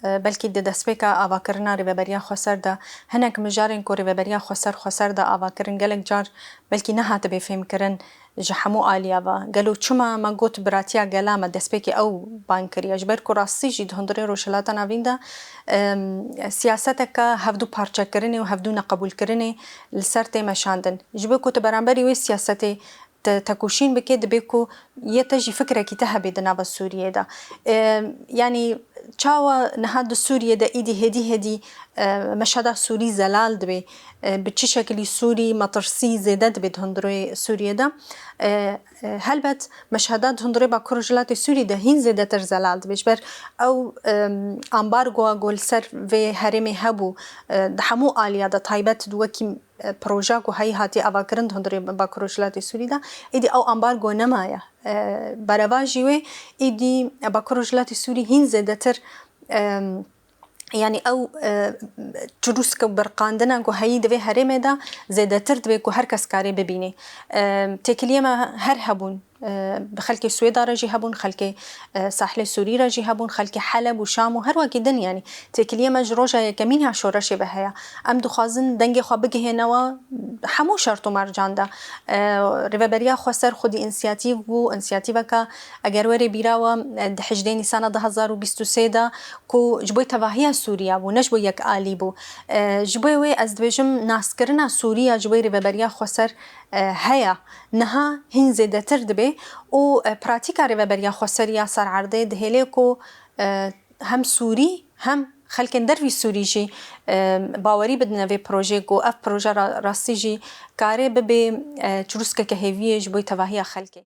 بلکی د دسپیکا آواکرنا ریوبریا خسر دا هنک مجارن کو ریوبریا خسر دا آواکرن گلک جار بلکی نه هات به فهم کرن جحمو آلیا و گلو چما ما گوت براتیا گلا ما دسپیکی او بانکری اجبر کو راستی جید هندره روشلاتا نویندا سیاستک هفدو پارچه کرنه و هفدو نقبول کرنه لسرت مشاندن جبه کو تبرانبری و سیاستی تکوشین بکه دبیکو یه تجی فکره کی تهبه دناب سوریه دا یعنی چاوا نهاد سوریه دا ایدی هدی مشهد سوری زلال دبی بچه شکلی سوری مطرسی زیده دبی هندروی سوریه دا هلبت مشهدات هندروی با کرجلات سوری ده هین زیده تر زلال دبیش بر او امبارگو گل سر و هرمی هبو دحمو آلیا دا تایبت دو کی پروژه کو هی هاتی آواکرند هندروی با کرجلات سوری دا ایدی او امبارگو نمایا برواجی و ایدی با کرجلات سوری هین زیده تر يعني او جلوس کو برقاندنا کو هي دوی هرمه دا زیاده تر دوی کو هر کس کاری ببینه تکلیه ما هر هبون بخلك السويد راجي هبون خلك ساحل السوري راجي هبون خلك حلب وشام وهر وكدن يعني تكليه مجروجة كمينها شورش بهايا ام دخازن دنگي خو بگه نوا حمو شرط مرجان دا ريفبريا خسر خودي انسياتيف بو انسياتيفكا اگر وري بيراوا دحجدين سنه 2023 دا كو جبوي تواهيا سوريا بو نجبو يك آلي بو جبوي وي از دوجم ناس کرنا سوريا جبوي ريفبريا خسر هيا نها هين زيادة تردبي و براتيكا ريفبريا خسريا صار عرضي دهيليكو هم سوري هم خلكن دروي سوري جي باوري بدنا في بروجيكو اف بروجي راستي جي كاري ببي چروسكا كهيفيه جبوي تواهيا خلكي